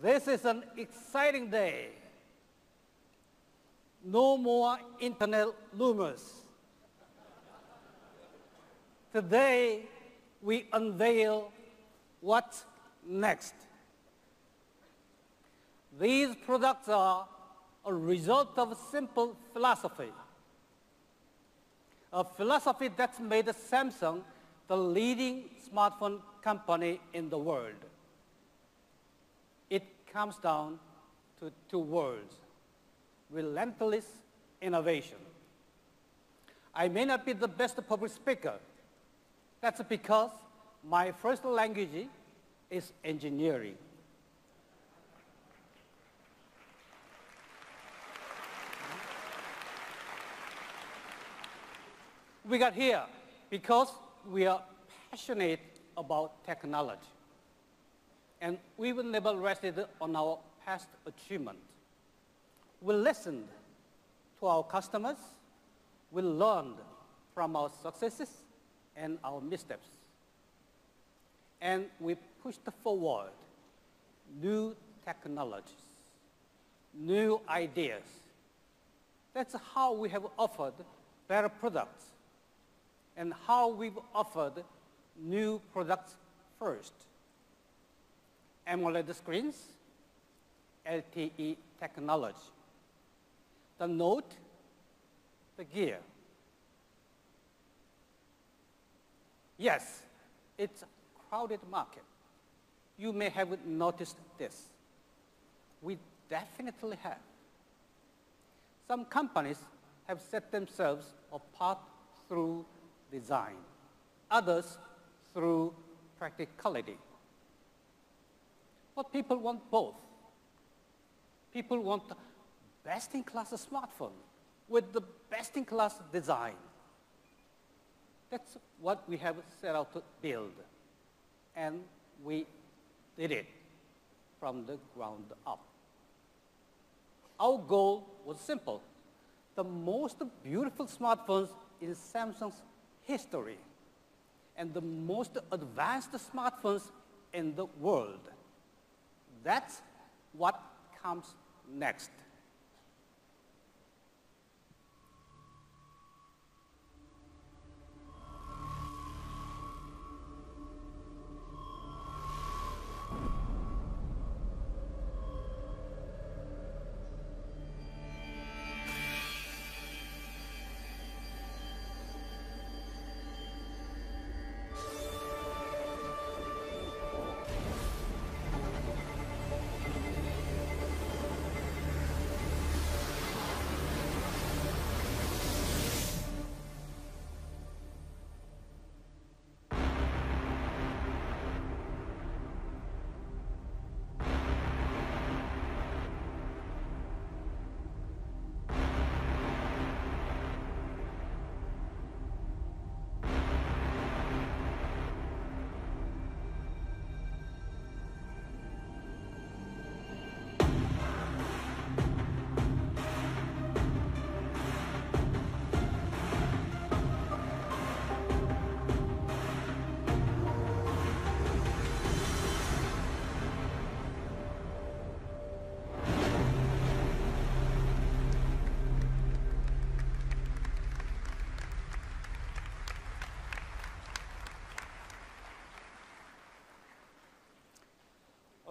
This is an exciting day. No more internet rumors. Today, we unveil what's next. These products are a result of a simple philosophy. A philosophy that's made Samsung the leading smartphone company in the world. It comes down to two words: relentless innovation. I may not be the best public speaker. That's because my first language is engineering. We got here because we are passionate about technology. And we will never rested on our past achievement. We listened to our customers. We learned from our successes and our missteps. And we pushed forward new technologies, new ideas. That's how we have offered better products and how we've offered new products first. AMOLED screens, LTE technology, the Note, the Gear. Yes, it's a crowded market. You may have noticed this. We definitely have. Some companies have set themselves apart through design, others through practicality. But people want both. People want the best-in-class smartphone with the best-in-class design. That's what we have set out to build. And we did it from the ground up. Our goal was simple: the most beautiful smartphones in Samsung's history and the most advanced smartphones in the world. That's what comes next.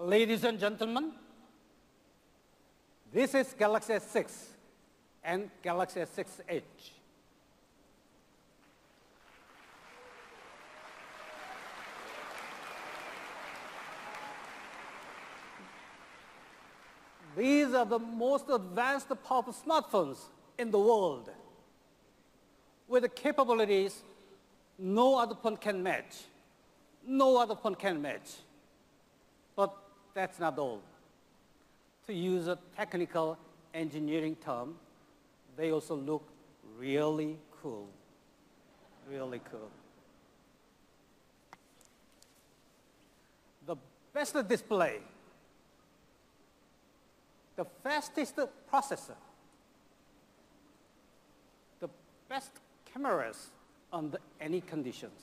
Ladies and gentlemen, this is Galaxy S6 and Galaxy S6 Edge. These are the most advanced powerful smartphones in the world with the capabilities no other phone can match. No other phone can match. But that's not all. To use a technical engineering term, they also look really cool. Really cool. The best display, the fastest processor, the best cameras under any conditions.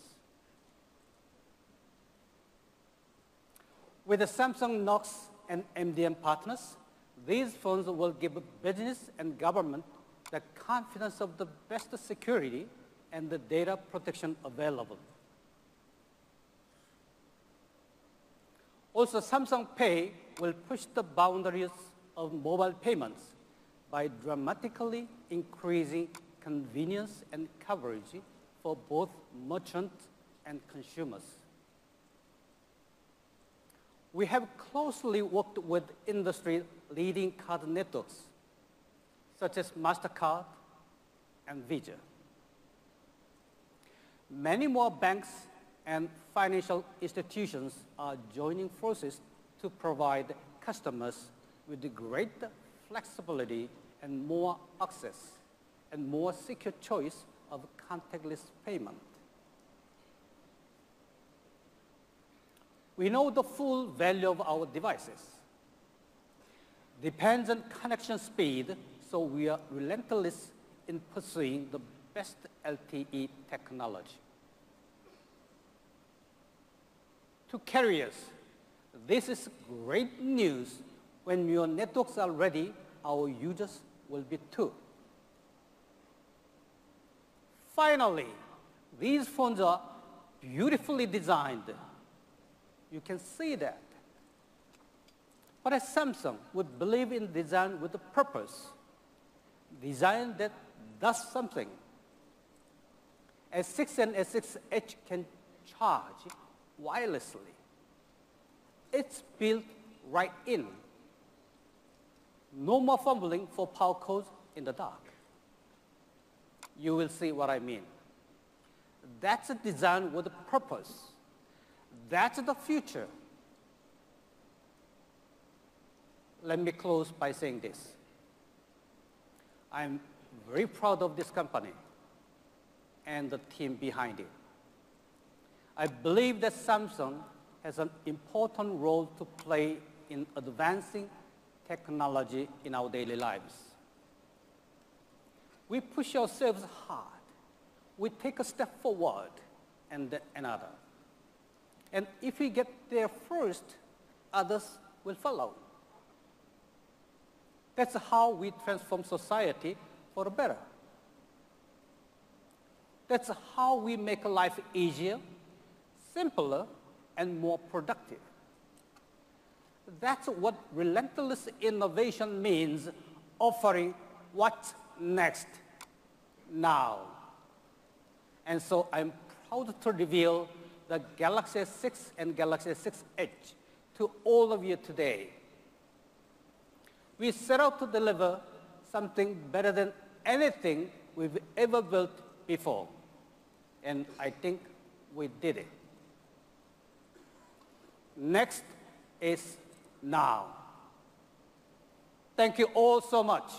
With the Samsung Knox and MDM partners, these phones will give business and government the confidence of the best security and the data protection available. Also, Samsung Pay will push the boundaries of mobile payments by dramatically increasing convenience and coverage for both merchants and consumers. We have closely worked with industry-leading card networks, such as MasterCard and Visa. Many more banks and financial institutions are joining forces to provide customers with greater flexibility and more access and more secure choice of contactless payment. We know the full value of our devices depends on connection speed, so we are relentless in pursuing the best LTE technology. To carriers, this is great news. When your networks are ready, our users will be too. Finally, these phones are beautifully designed. You can see that. But as Samsung would believe in design with a purpose, design that does something. S6 and S6 Edge can charge wirelessly. It's built right in. No more fumbling for power codes in the dark. You will see what I mean. That's a design with a purpose. That's the future. Let me close by saying this. I'm very proud of this company and the team behind it. I believe that Samsung has an important role to play in advancing technology in our daily lives. We push ourselves hard. We take a step forward and then another. And if we get there first, others will follow. That's how we transform society for the better. That's how we make life easier, simpler, and more productive. That's what relentless innovation means, offering what's next now. And so I'm proud to reveal the Galaxy S6 and Galaxy S6 Edge to all of you today. We set out to deliver something better than anything we've ever built before. And I think we did it. Next is now. Thank you all so much.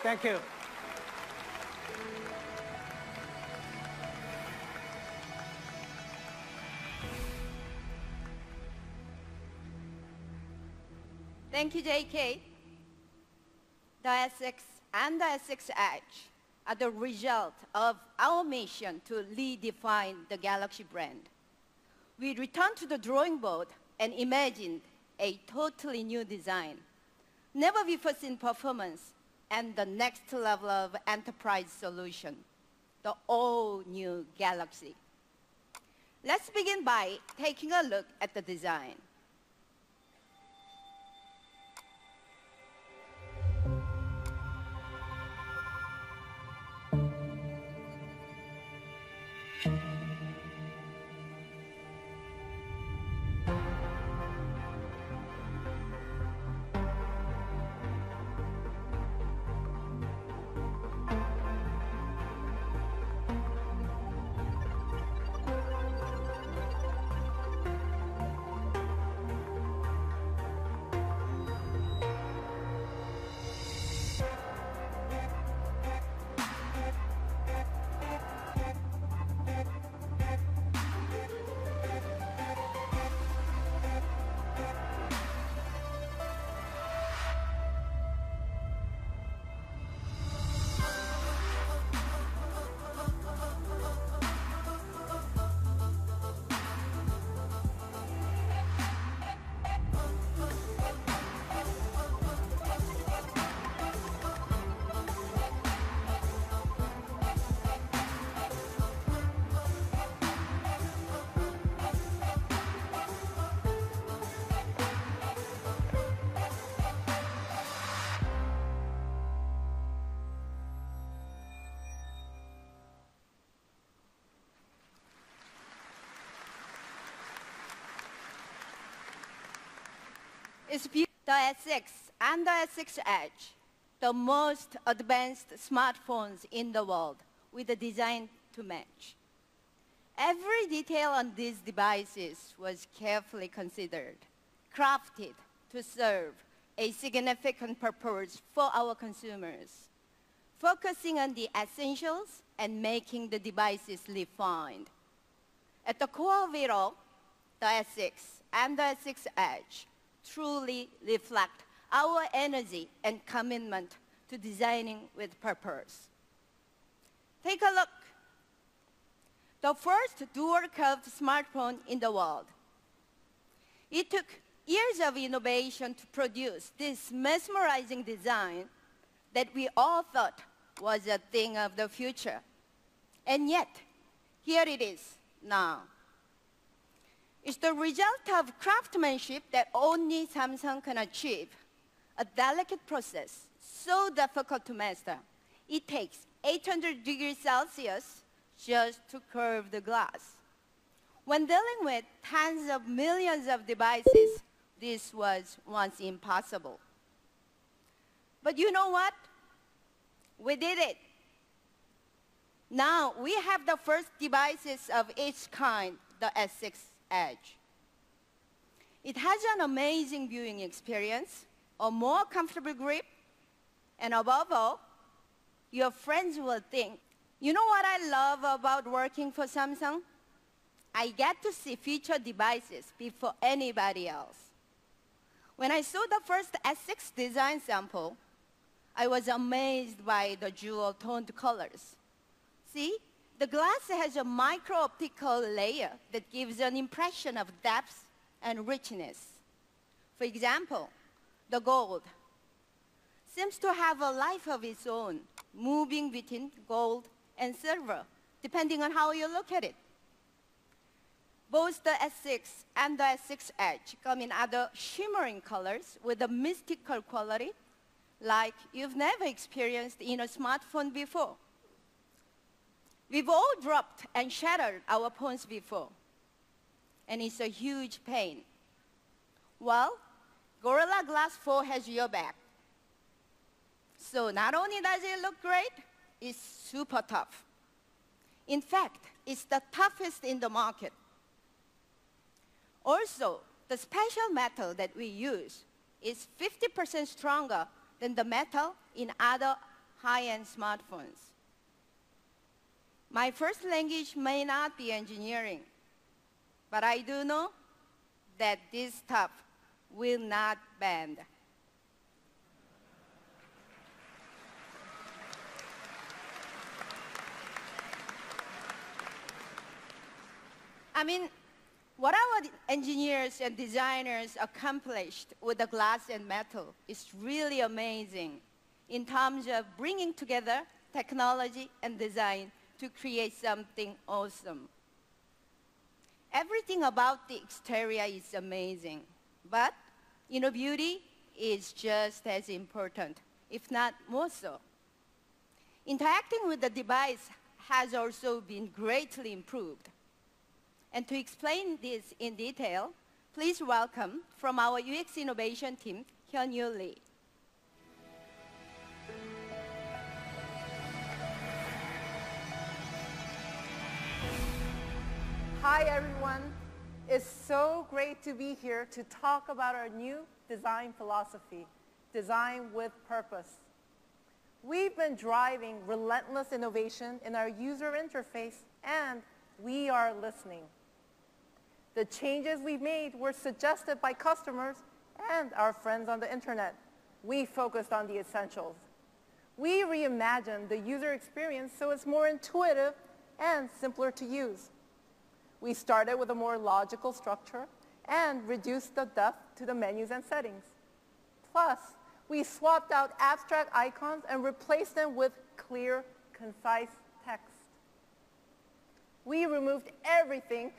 Thank you. Thank you, JK. The S6 and the S6 Edge are the result of our mission to redefine the Galaxy brand. We returned to the drawing board and imagined a totally new design, never before seen performance, and the next level of enterprise solution, the all-new Galaxy. Let's begin by taking a look at the design. is the S6 and the S6 Edge, the most advanced smartphones in the world with a design to match. Every detail on these devices was carefully considered, crafted to serve a significant purpose for our consumers, focusing on the essentials and making the devices refined. At the core of it all, the S6 and the S6 Edge truly reflect our energy and commitment to designing with purpose. Take a look. The first dual-curved smartphone in the world. It took years of innovation to produce this mesmerizing design that we all thought was a thing of the future. And yet, here it is now. It's the result of craftsmanship that only Samsung can achieve, a delicate process so difficult to master. It takes 800 degrees Celsius just to curve the glass. When dealing with tens of millions of devices, this was once impossible. But you know what? We did it. Now we have the first devices of its kind, the S6 Edge. It has an amazing viewing experience, a more comfortable grip, and above all, your friends will think, you know what I love about working for Samsung? I get to see featured devices before anybody else. When I saw the first S6 design sample, I was amazed by the jewel-toned colors. See, the glass has a micro-optical layer that gives an impression of depth and richness. For example, the gold seems to have a life of its own, moving between gold and silver, depending on how you look at it. Both the S6 and the S6 Edge come in other shimmering colors with a mystical quality like you've never experienced in a smartphone before. We've all dropped and shattered our phones before, and it's a huge pain. Well, Gorilla Glass 4 has your back. So not only does it look great, it's super tough. In fact, it's the toughest in the market. Also, the special metal that we use is 50% stronger than the metal in other high-end smartphones. My first language may not be engineering, but I do know that this stuff will not bend. What our engineers and designers accomplished with the glass and metal is really amazing in terms of bringing together technology and design to create something awesome. Everything about the exterior is amazing, but inner beauty is just as important, if not more so. Interacting with the device has also been greatly improved. And to explain this in detail, please welcome from our UX innovation team, Hyun-Yu Lee. Hi, everyone. It's so great to be here to talk about our new design philosophy, design with purpose. We've been driving relentless innovation in our user interface, and we are listening. The changes we've made were suggested by customers and our friends on the internet. We focused on the essentials. We reimagined the user experience so it's more intuitive and simpler to use. We started with a more logical structure and reduced the depth to the menus and settings. Plus, we swapped out abstract icons and replaced them with clear, concise text. We removed everything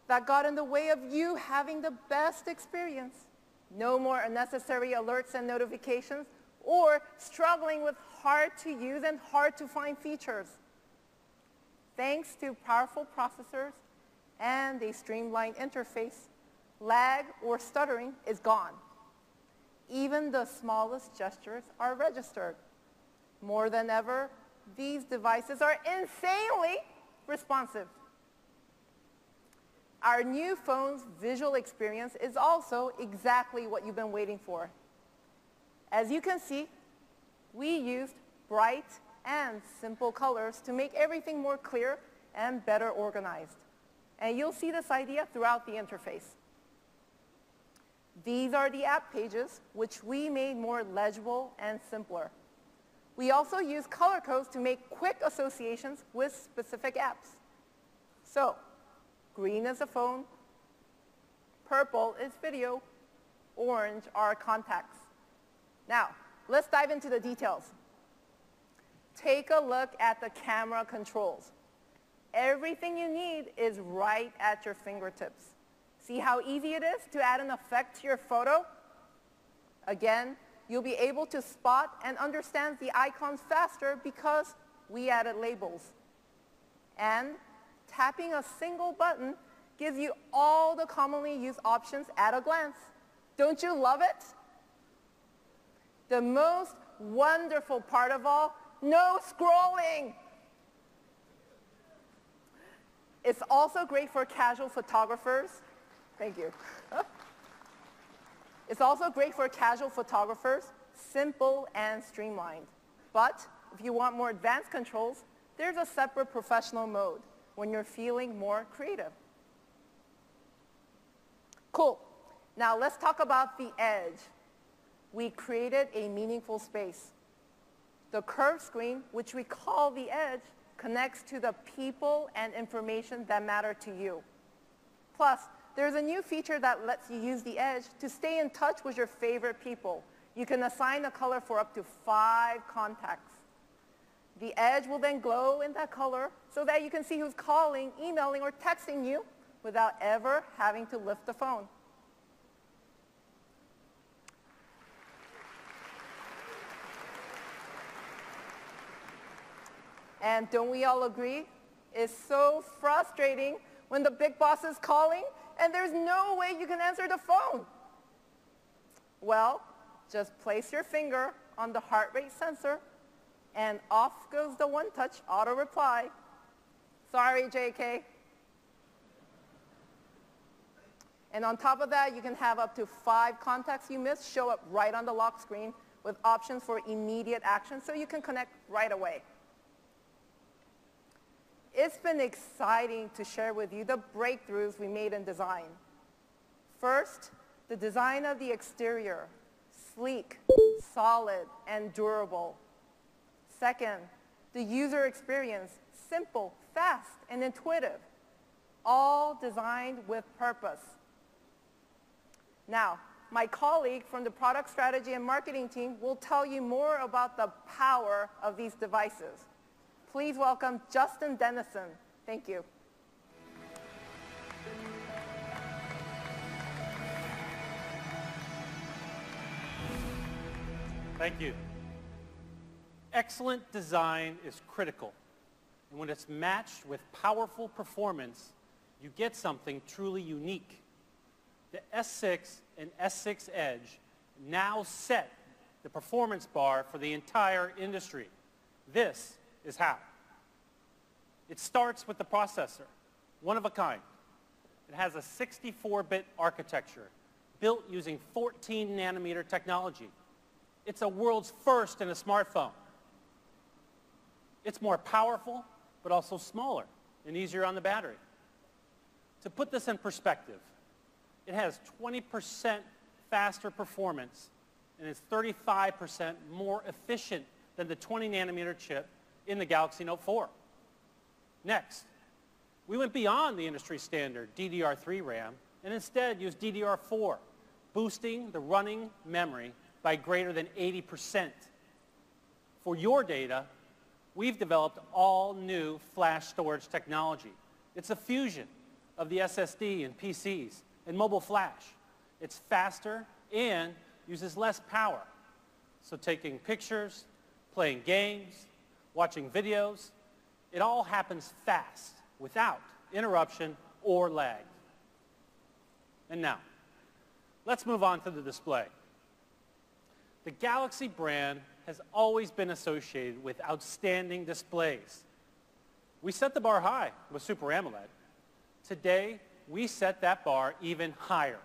that got in the way of you having the best experience. No more unnecessary alerts and notifications or struggling with hard to use and hard to find features. Thanks to powerful processors and a streamlined interface, lag or stuttering is gone. Even the smallest gestures are registered. More than ever, these devices are insanely responsive. Our new phone's visual experience is also exactly what you've been waiting for. As you can see, we used bright and simple colors to make everything more clear and better organized. And you'll see this idea throughout the interface. These are the app pages, which we made more legible and simpler. We also use color codes to make quick associations with specific apps. So, green is a phone, purple is video, orange are contacts. Now, let's dive into the details. Take a look at the camera controls. Everything you need is right at your fingertips. See how easy it is to add an effect to your photo? Again, you'll be able to spot and understand the icons faster because we added labels. And tapping a single button gives you all the commonly used options at a glance. Don't you love it? The most wonderful part of all, no scrolling. It's also great for casual photographers. Thank you. It's also great for casual photographers, simple and streamlined. But if you want more advanced controls, there's a separate professional mode when you're feeling more creative. Cool. Now let's talk about the edge. We created a meaningful space. The curved screen, which we call the edge, connects to the people and information that matter to you. Plus, there's a new feature that lets you use the edge to stay in touch with your favorite people. You can assign a color for up to 5 contacts. The edge will then glow in that color so that you can see who's calling, emailing, or texting you without ever having to lift the phone. And don't we all agree? It's so frustrating when the big boss is calling and there's no way you can answer the phone. Well, just place your finger on the heart rate sensor and off goes the one-touch auto reply. Sorry, JK. And on top of that, you can have up to 5 contacts you missed show up right on the lock screen with options for immediate action so you can connect right away. It's been exciting to share with you the breakthroughs we made in design. First, the design of the exterior, sleek, solid, and durable. Second, the user experience, simple, fast, and intuitive, all designed with purpose. Now, my colleague from the product strategy and marketing team will tell you more about the power of these devices. Please welcome Justin Dennison. Thank you. Thank you. Excellent design is critical. And when it's matched with powerful performance, you get something truly unique. The S6 and S6 Edge now set the performance bar for the entire industry. This is how. It starts with the processor, one of a kind. It has a 64-bit architecture built using 14 nanometer technology. It's a world's first in a smartphone. It's more powerful, but also smaller and easier on the battery. To put this in perspective, it has 20% faster performance and is 35% more efficient than the 20 nanometer chip in the Galaxy Note 4. Next, we went beyond the industry standard DDR3 RAM and instead used DDR4, boosting the running memory by greater than 80%. For your data, we've developed all new flash storage technology. It's a fusion of the SSD in PCs and mobile flash. It's faster and uses less power. So taking pictures, playing games, watching videos, it all happens fast, without interruption or lag. And now, let's move on to the display. The Galaxy brand has always been associated with outstanding displays. We set the bar high with Super AMOLED. Today, we set that bar even higher.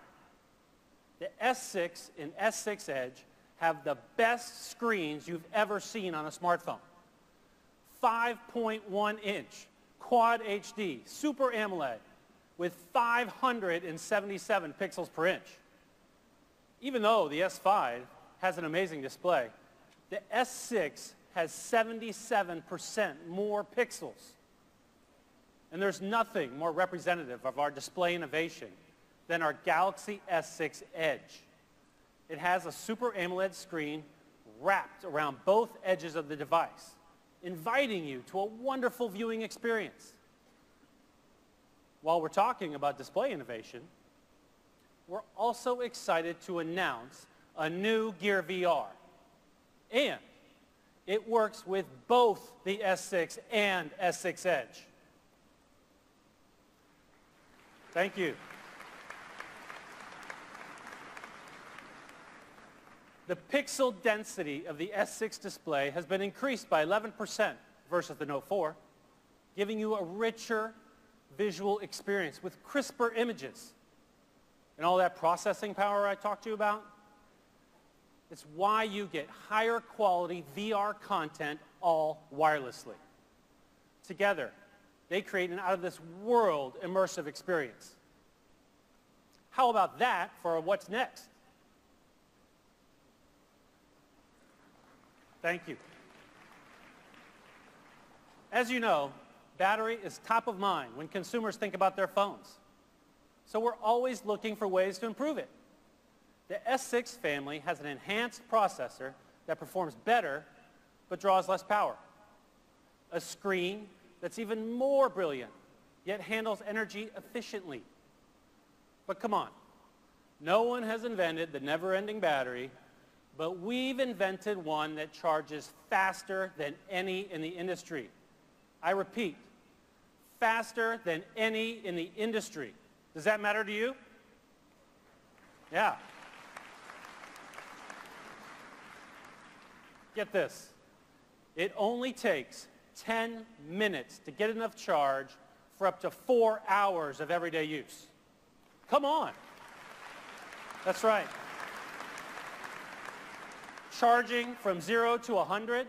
The S6 and S6 Edge have the best screens you've ever seen on a smartphone. 5.1-inch Quad HD Super AMOLED with 577 pixels per inch. Even though the S5 has an amazing display, the S6 has 77% more pixels. And there's nothing more representative of our display innovation than our Galaxy S6 Edge. It has a Super AMOLED screen wrapped around both edges of the device, inviting you to a wonderful viewing experience. While we're talking about display innovation, we're also excited to announce a new Gear VR. And it works with both the S6 and S6 Edge. Thank you. The pixel density of the S6 display has been increased by 11% versus the Note 4, giving you a richer visual experience with crisper images. And all that processing power I talked to you about, it's why you get higher quality VR content all wirelessly. Together, they create an out-of-this-world immersive experience. How about that for what's next? Thank you. As you know, battery is top of mind when consumers think about their phones. So we're always looking for ways to improve it. The S6 family has an enhanced processor that performs better but draws less power. A screen that's even more brilliant, yet handles energy efficiently. But come on, no one has invented the never-ending battery, but we've invented one that charges faster than any in the industry. I repeat, faster than any in the industry. Does that matter to you? Yeah. Get this. It only takes 10 minutes to get enough charge for up to 4 hours of everyday use. Come on. That's right. Charging from 0 to 100,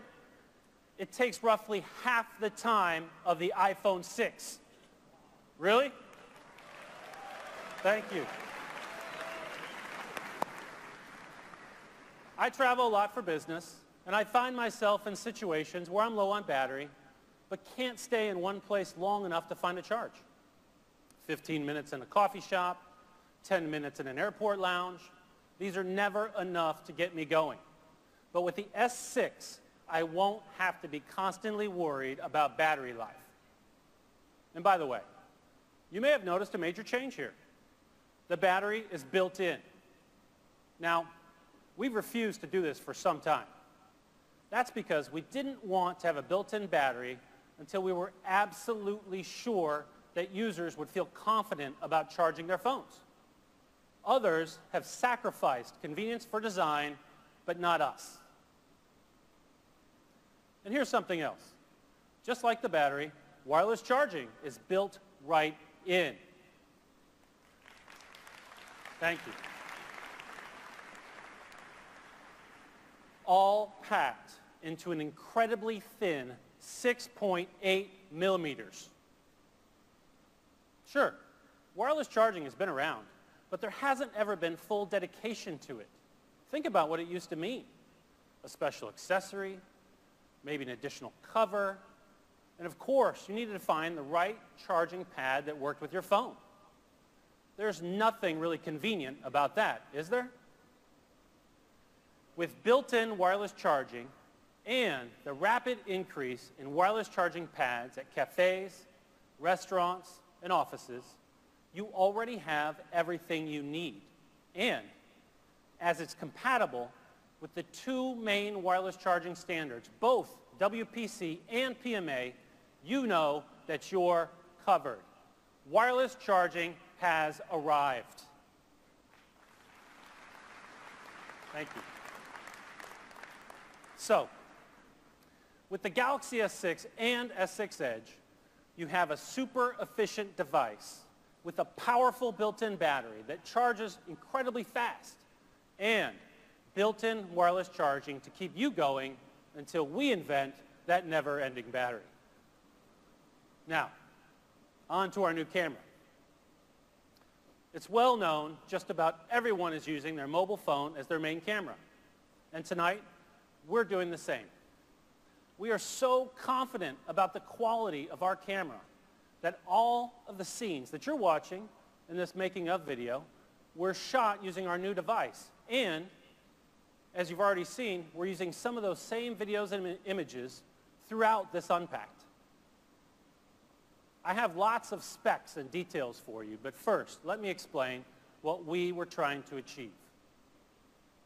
it takes roughly half the time of the iPhone 6. Really? Thank you. I travel a lot for business, and I find myself in situations where I'm low on battery, but can't stay in one place long enough to find a charge. 15 minutes in a coffee shop, 10 minutes in an airport lounge. These are never enough to get me going. But with the S6, I won't have to be constantly worried about battery life. And by the way, you may have noticed a major change here. The battery is built in. Now, we've refused to do this for some time. That's because we didn't want to have a built-in battery until we were absolutely sure that users would feel confident about charging their phones. Others have sacrificed convenience for design, but not us. And here's something else. Just like the battery, wireless charging is built right in. Thank you. All packed into an incredibly thin 6.8 millimeters. Sure, wireless charging has been around, but there hasn't ever been full dedication to it. Think about what it used to mean. A special accessory, maybe an additional cover, and of course, you needed to find the right charging pad that worked with your phone. There's nothing really convenient about that, is there? With built-in wireless charging and the rapid increase in wireless charging pads at cafes, restaurants, and offices, you already have everything you need. And as it's compatible with the two main wireless charging standards, both WPC and PMA, you know that you're covered. Wireless charging has arrived. Thank you. So, with the Galaxy S6 and S6 Edge, you have a super efficient device with a powerful built-in battery that charges incredibly fast and built-in wireless charging to keep you going until we invent that never-ending battery. Now, on to our new camera. It's well known just about everyone is using their mobile phone as their main camera. And tonight, we're doing the same. We are so confident about the quality of our camera that all of the scenes that you're watching in this making of video were shot using our new device. And, as you've already seen, we're using some of those same videos and images throughout this Unpacked. I have lots of specs and details for you, but first, let me explain what we were trying to achieve.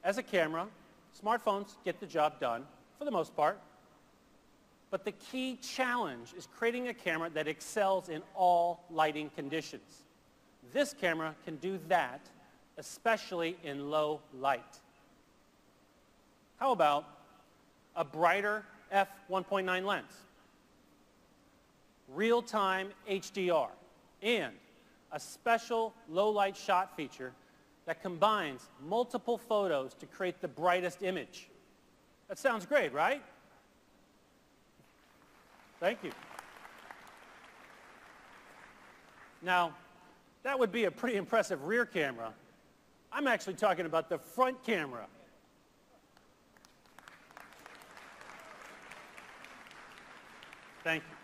As a camera, smartphones get the job done, for the most part, but the key challenge is creating a camera that excels in all lighting conditions. This camera can do that, especially in low light. How about a brighter f1.9 lens, real-time HDR, and a special low-light shot feature that combines multiple photos to create the brightest image? That sounds great, right? Thank you. Now, that would be a pretty impressive rear camera. I'm actually talking about the front camera. Thank you.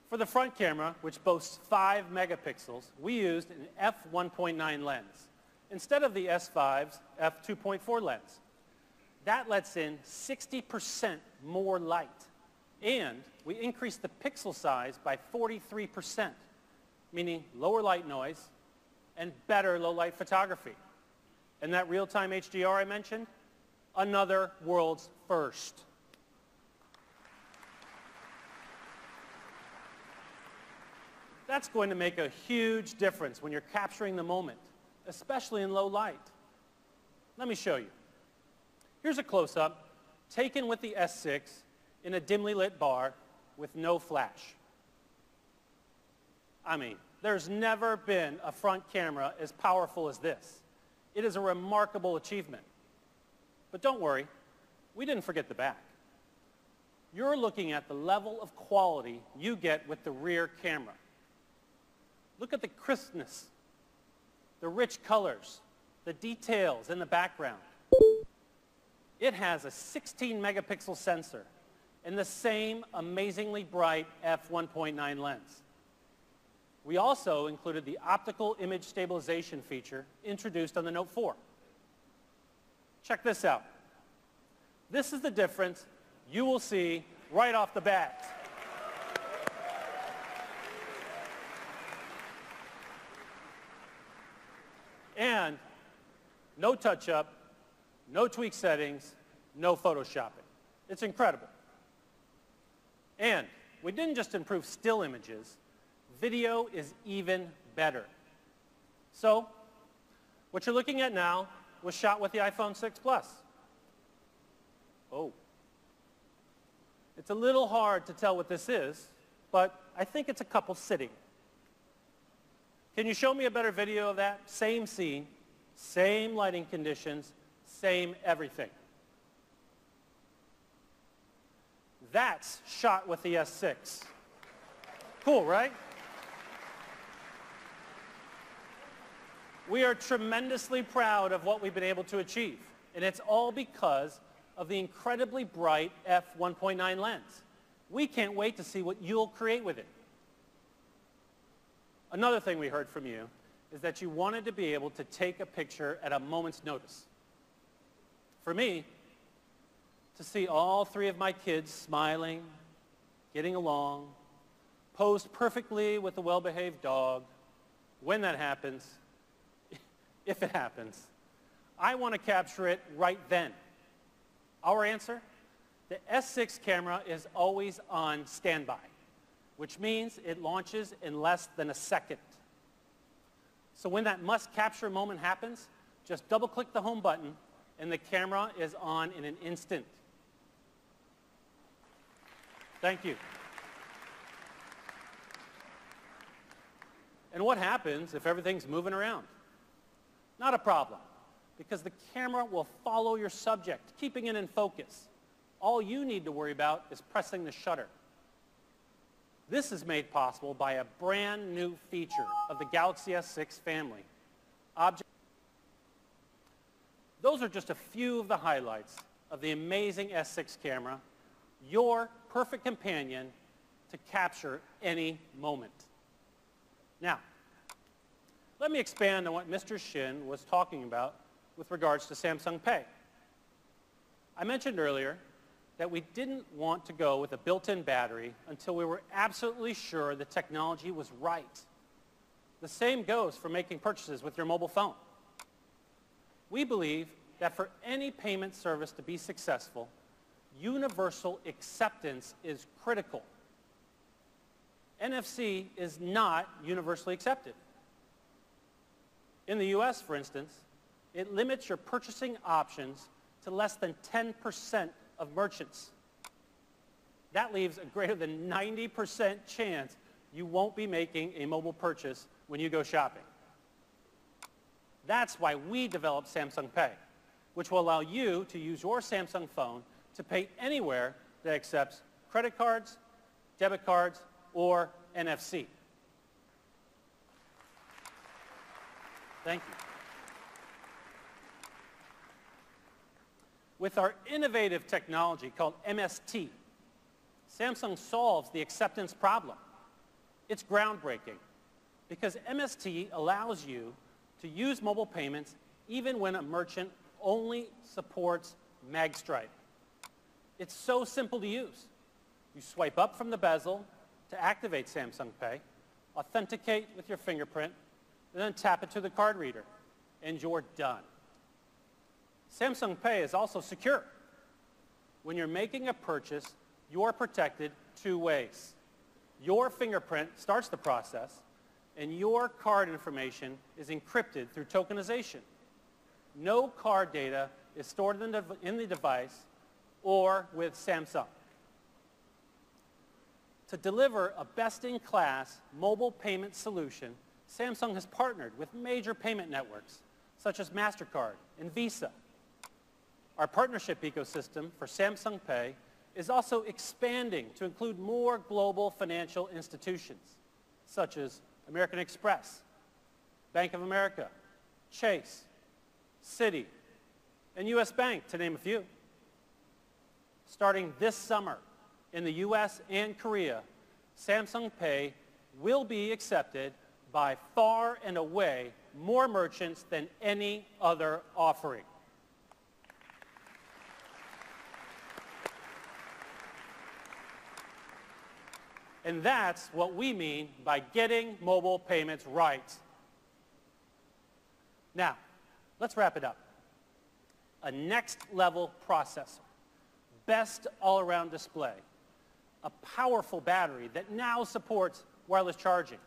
For the front camera, which boasts 5 megapixels, we used an f1.9 lens instead of the S5's f2.4 lens. That lets in 60% more light. And we increased the pixel size by 43%, meaning lower light noise and better low-light photography. And that real-time HDR I mentioned, another world's first. That's going to make a huge difference when you're capturing the moment, especially in low light. Let me show you. Here's a close-up taken with the S6 in a dimly lit bar with no flash. I mean, there's never been a front camera as powerful as this. It is a remarkable achievement. But don't worry, we didn't forget the back. You're looking at the level of quality you get with the rear camera. Look at the crispness, the rich colors, the details in the background. It has a 16 megapixel sensor and the same amazingly bright f1.9 lens. We also included the optical image stabilization feature introduced on the Note 4. Check this out. This is the difference you will see right off the bat. And no touch-up, no tweak settings, no photoshopping. It's incredible. And we didn't just improve still images. Video is even better. So, what you're looking at now was shot with the iPhone 6 Plus. Oh. It's a little hard to tell what this is, but I think it's a couple sitting. Can you show me a better video of that? Same scene, same lighting conditions, same everything. That's shot with the S6. Cool, right? We are tremendously proud of what we've been able to achieve, and it's all because of the incredibly bright f1.9 lens. We can't wait to see what you'll create with it. Another thing we heard from you is that you wanted to be able to take a picture at a moment's notice. For me, to see all 3 of my kids smiling, getting along, posed perfectly with a well-behaved dog, when that happens, if it happens, I want to capture it right then. Our answer? The S6 camera is always on standby, which means it launches in less than a second. So when that must-capture moment happens, just double-click the home button and the camera is on in an instant. Thank you. And what happens if everything's moving around? Not a problem, because the camera will follow your subject, keeping it in focus. All you need to worry about is pressing the shutter. This is made possible by a brand new feature of the Galaxy S6 family. Those are just a few of the highlights of the amazing S6 camera, your perfect companion to capture any moment. Now, let me expand on what Mr. Shin was talking about with regards to Samsung Pay. I mentioned earlier that we didn't want to go with a built-in battery until we were absolutely sure the technology was right. The same goes for making purchases with your mobile phone. We believe that for any payment service to be successful, universal acceptance is critical. NFC is not universally accepted. In the US, for instance, it limits your purchasing options to less than 10% of merchants. That leaves a greater than 90% chance you won't be making a mobile purchase when you go shopping. That's why we developed Samsung Pay, which will allow you to use your Samsung phone to pay anywhere that accepts credit cards, debit cards, or NFC. Thank you. With our innovative technology called MST, Samsung solves the acceptance problem. It's groundbreaking because MST allows you to use mobile payments even when a merchant only supports magstripe. It's so simple to use. You swipe up from the bezel to activate Samsung Pay, authenticate with your fingerprint, and then tap it to the card reader, and you're done. Samsung Pay is also secure. When you're making a purchase, you're protected two ways. Your fingerprint starts the process, and your card information is encrypted through tokenization. No card data is stored in the device or with Samsung. To deliver a best-in-class mobile payment solution, Samsung has partnered with major payment networks such as MasterCard and Visa. Our partnership ecosystem for Samsung Pay is also expanding to include more global financial institutions such as American Express, Bank of America, Chase, Citi, and US Bank, to name a few. Starting this summer in the US and Korea, Samsung Pay will be accepted by far and away more merchants than any other offering. And that's what we mean by getting mobile payments right. Now, let's wrap it up. A next-level processor, best all-around display, a powerful battery that now supports wireless charging,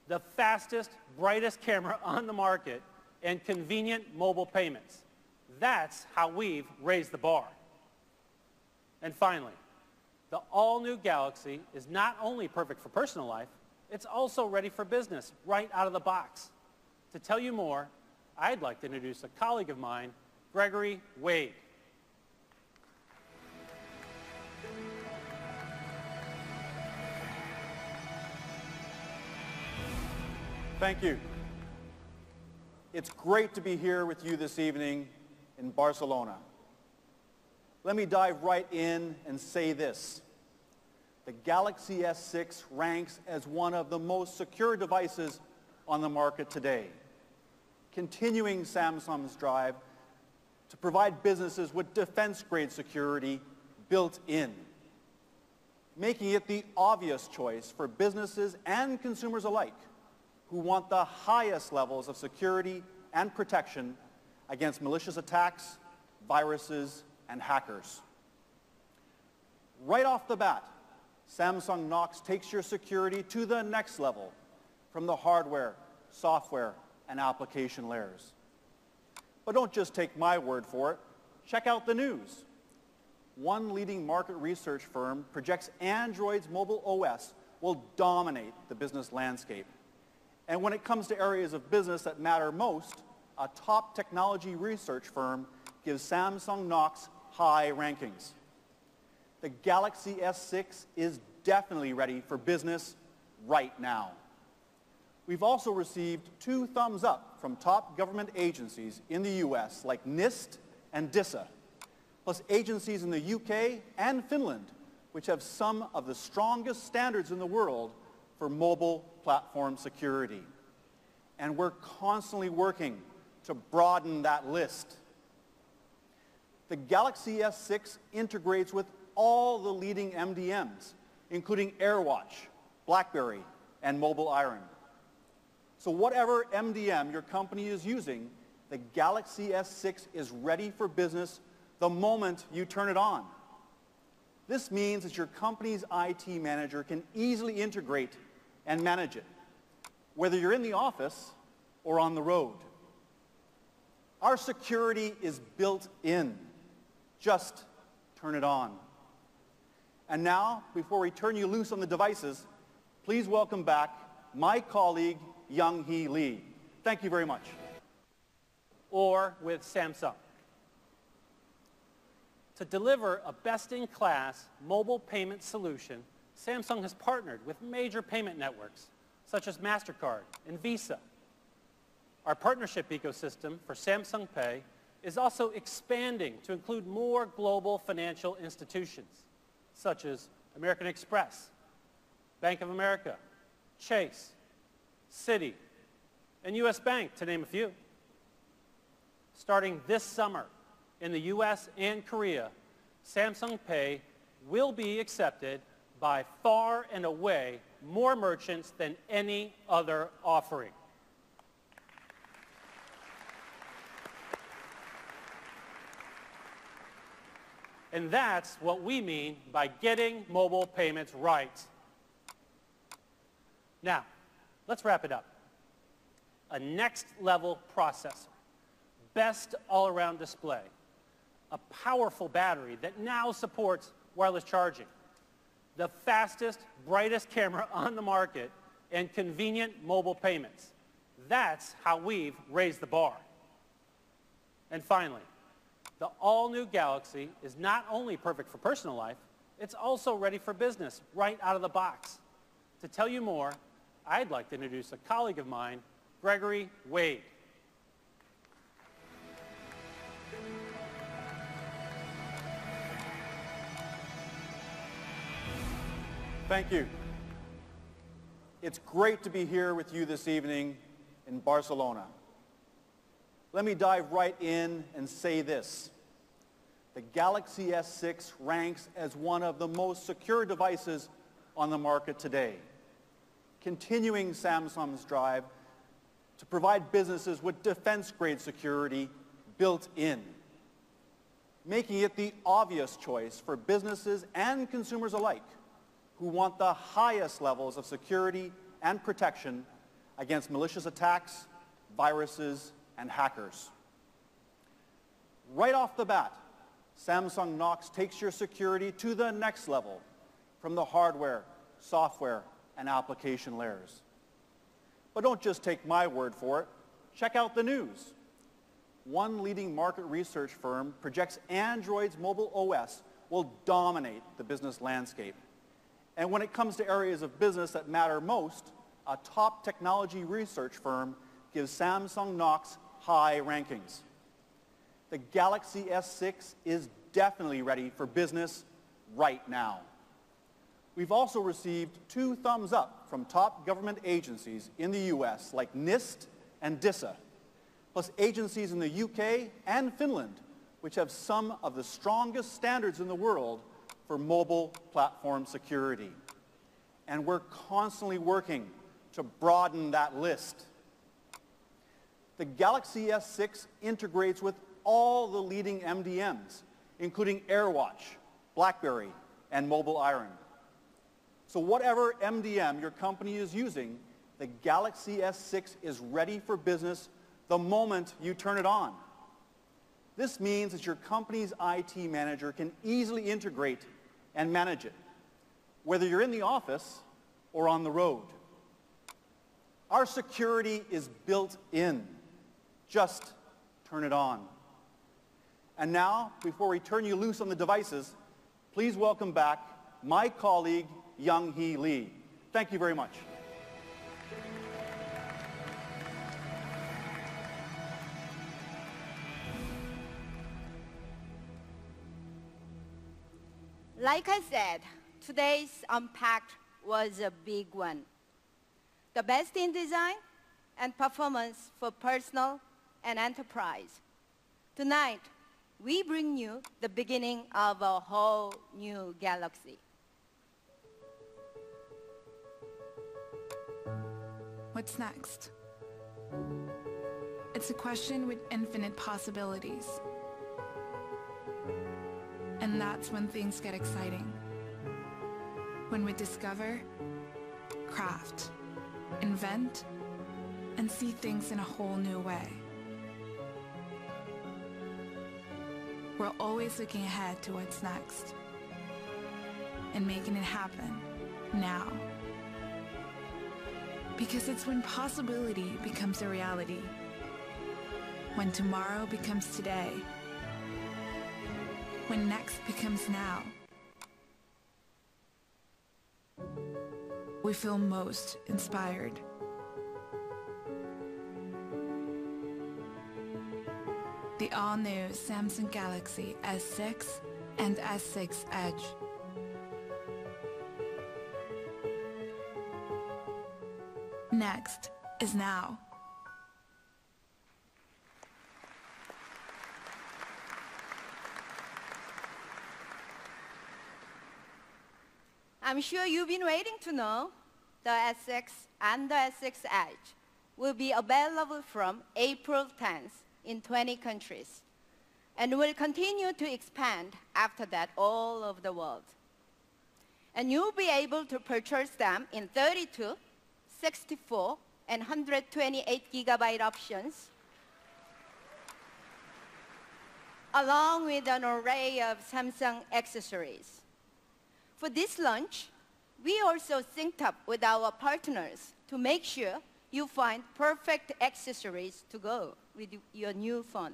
the fastest, brightest camera on the market, and convenient mobile payments. That's how we've raised the bar. And finally, the all-new Galaxy is not only perfect for personal life, it's also ready for business right out of the box. To tell you more, I'd like to introduce a colleague of mine, Gregory Wade. Thank you. It's great to be here with you this evening in Barcelona. Let me dive right in and say this. The Galaxy S6 ranks as one of the most secure devices on the market today, continuing Samsung's drive to provide businesses with defense-grade security built in, making it the obvious choice for businesses and consumers alike who want the highest levels of security and protection against malicious attacks, viruses, and hackers. Right off the bat, Samsung Knox takes your security to the next level from the hardware, software, and application layers. But don't just take my word for it. Check out the news. One leading market research firm projects Android's mobile OS will dominate the business landscape. And when it comes to areas of business that matter most, a top technology research firm gives Samsung Knox high rankings. The Galaxy S6 is definitely ready for business right now. We've also received 2 thumbs up from top government agencies in the US like NIST and DISA, plus agencies in the UK and Finland, which have some of the strongest standards in the world for mobile platform security. And we're constantly working to broaden that list. The Galaxy S6 integrates with all the leading MDMs, including AirWatch, BlackBerry, and Mobile Iron. So whatever MDM your company is using, the Galaxy S6 is ready for business the moment you turn it on. This means that your company's IT manager can easily integrate and manage it, whether you're in the office or on the road. Our security is built in. Just turn it on. And now, before we turn you loose on the devices, please welcome back my colleague, Young-Hee Lee. Thank you very much. Or with Samsung. To deliver a best-in-class mobile payment solution, Samsung has partnered with major payment networks such as MasterCard and Visa. Our partnership ecosystem for Samsung Pay is also expanding to include more global financial institutions such as American Express, Bank of America, Chase, Citi, and US Bank, to name a few. Starting this summer in the US and Korea, Samsung Pay will be accepted by far and away more merchants than any other offering. And that's what we mean by getting mobile payments right. Now, let's wrap it up. A next-level processor, best all-around display, a powerful battery that now supports wireless charging, the fastest, brightest camera on the market, and convenient mobile payments. That's how we've raised the bar. And finally, the all-new Galaxy is not only perfect for personal life, it's also ready for business right out of the box. To tell you more, I'd like to introduce a colleague of mine, Gregory Wade. Thank you. It's great to be here with you this evening in Barcelona. Let me dive right in and say this. The Galaxy S6 ranks as one of the most secure devices on the market today, continuing Samsung's drive to provide businesses with defense-grade security built in, making it the obvious choice for businesses and consumers alike who want the highest levels of security and protection against malicious attacks, viruses, and hackers. Right off the bat, Samsung Knox takes your security to the next level from the hardware, software, and application layers. But don't just take my word for it. Check out the news. One leading market research firm projects Android's mobile OS will dominate the business landscape. And when it comes to areas of business that matter most, a top technology research firm gives Samsung Knox high rankings. The Galaxy S6 is definitely ready for business right now. We've also received 2 thumbs up from top government agencies in the US like NIST and DISA, plus agencies in the UK and Finland, which have some of the strongest standards in the world for mobile platform security. And we're constantly working to broaden that list. The Galaxy S6 integrates with all the leading MDMs, including AirWatch, BlackBerry, and Mobile Iron. So whatever MDM your company is using, the Galaxy S6 is ready for business the moment you turn it on. This means that your company's IT manager can easily integrate and manage it, whether you're in the office or on the road. Our security is built in. Just turn it on. And now, before we turn you loose on the devices, please welcome back my colleague, Young-Hee Lee. Thank you very much. Like I said, today's Unpacked was a big one. The best in design and performance for personal and enterprise. Tonight, we bring you the beginning of a whole new galaxy. What's next? It's a question with infinite possibilities. And that's when things get exciting. When we discover, craft, invent, and see things in a whole new way. We're always looking ahead to what's next and making it happen now. Because it's when possibility becomes a reality, when tomorrow becomes today, when next becomes now, we feel most inspired. The all-new Samsung Galaxy S6 and S6 Edge. Next is now. I'm sure you've been waiting to know the S6 and the S6 Edge will be available from April 10th in 20 countries and will continue to expand after that all over the world. And you'll be able to purchase them in 32, 64, and 128 gigabyte options, along with an array of Samsung accessories. For this launch, we also synced up with our partners to make sure you find perfect accessories to go with your new phone.